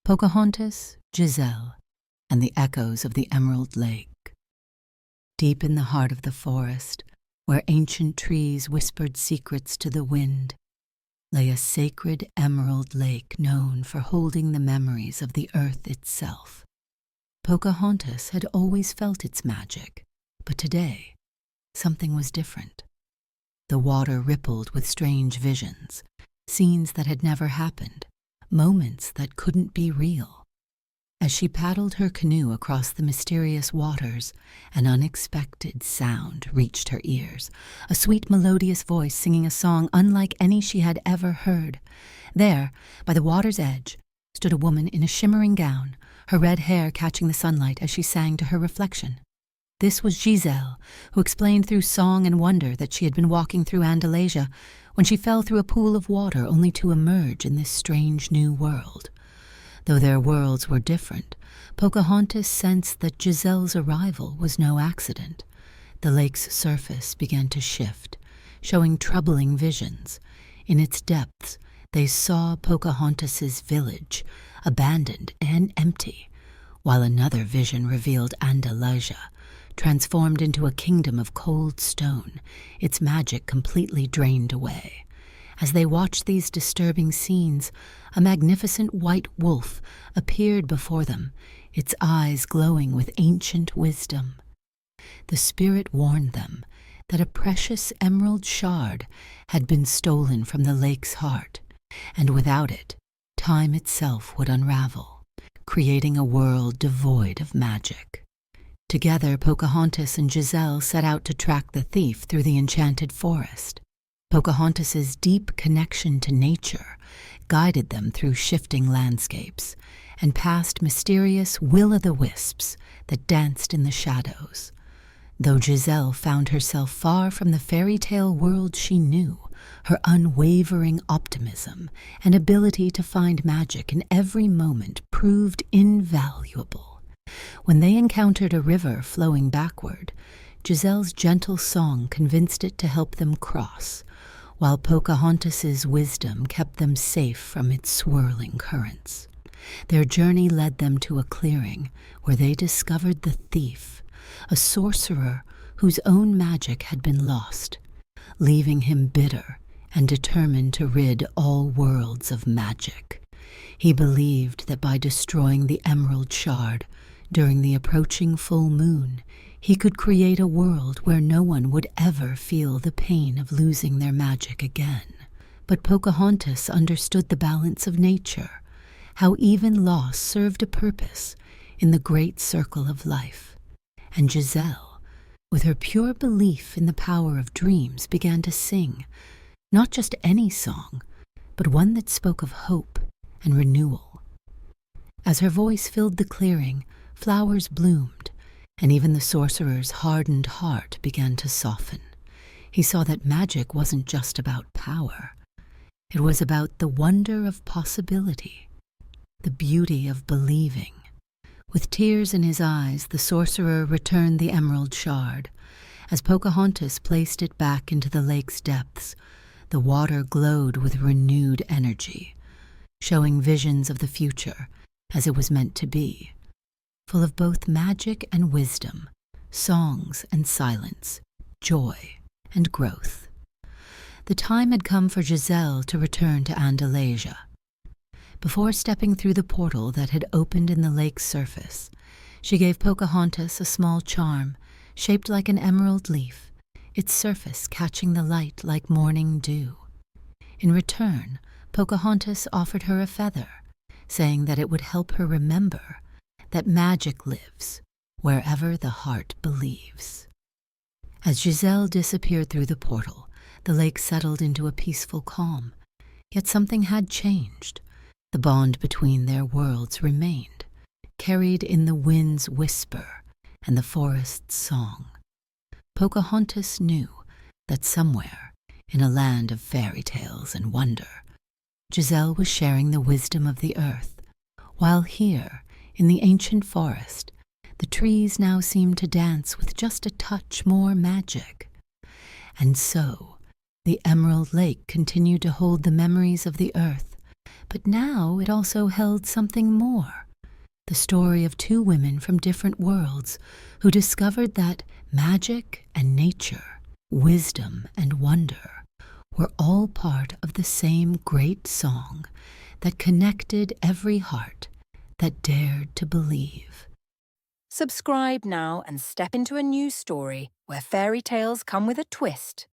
Pocahontas, Giselle, and the echoes of the Emerald Lake. Deep in the heart of the forest, where ancient trees whispered secrets to the wind, lay a sacred emerald lake known for holding the memories of the earth itself. Pocahontas had always felt its magic, but today, something was different. The water rippled with strange visions, scenes that had never happened, moments that couldn't be real. As she paddled her canoe across the mysterious waters, an unexpected sound reached her ears, a sweet melodious voice singing a song unlike any she had ever heard. There, by the water's edge, stood a woman in a shimmering gown, her red hair catching the sunlight as she sang to her reflection. This was Giselle, who explained through song and wonder that she had been walking through Andalasia when she fell through a pool of water only to emerge in this strange new world. Though their worlds were different, Pocahontas sensed that Giselle's arrival was no accident. The lake's surface began to shift, showing troubling visions. In its depths, they saw Pocahontas's village, abandoned and empty, while another vision revealed Andalasia, transformed into a kingdom of cold stone, its magic completely drained away. As they watched these disturbing scenes, a magnificent white wolf appeared before them, its eyes glowing with ancient wisdom. The spirit warned them that a precious emerald shard had been stolen from the lake's heart, and without it, time itself would unravel, creating a world devoid of magic. Together, Pocahontas and Giselle set out to track the thief through the enchanted forest. Pocahontas's deep connection to nature guided them through shifting landscapes and past mysterious will-o'-the-wisps that danced in the shadows. Though Giselle found herself far from the fairy tale world she knew, her unwavering optimism and ability to find magic in every moment proved invaluable. When they encountered a river flowing backward, Giselle's gentle song convinced it to help them cross, while Pocahontas's wisdom kept them safe from its swirling currents. Their journey led them to a clearing where they discovered the thief, a sorcerer whose own magic had been lost, leaving him bitter and determined to rid all worlds of magic. He believed that by destroying the emerald shard during the approaching full moon, he could create a world where no one would ever feel the pain of losing their magic again. But Pocahontas understood the balance of nature, how even loss served a purpose in the great circle of life. And Giselle, with her pure belief in the power of dreams, began to sing, not just any song, but one that spoke of hope and renewal. As her voice filled the clearing, flowers bloomed, and even the sorcerer's hardened heart began to soften. He saw that magic wasn't just about power. It was about the wonder of possibility, the beauty of believing. With tears in his eyes, the sorcerer returned the emerald shard. As Pocahontas placed it back into the lake's depths, the water glowed with renewed energy, showing visions of the future as it was meant to be, full of both magic and wisdom, songs and silence, joy and growth. The time had come for Giselle to return to Andalasia. Before stepping through the portal that had opened in the lake's surface, she gave Pocahontas a small charm shaped like an emerald leaf, its surface catching the light like morning dew. In return, Pocahontas offered her a feather, saying that it would help her remember that magic lives wherever the heart believes. As Giselle disappeared through the portal, the lake settled into a peaceful calm. Yet something had changed. The bond between their worlds remained, carried in the wind's whisper and the forest's song. Pocahontas knew that somewhere, in a land of fairy tales and wonder, Giselle was sharing the wisdom of the earth, while here, in the ancient forest, the trees now seemed to dance with just a touch more magic. And so, the Emerald Lake continued to hold the memories of the earth, But now it also held something more. The story of two women from different worlds who discovered that magic and nature, wisdom and wonder were all part of the same great song that connected every heart that dared to believe. Subscribe now and step into a new story where fairy tales come with a twist.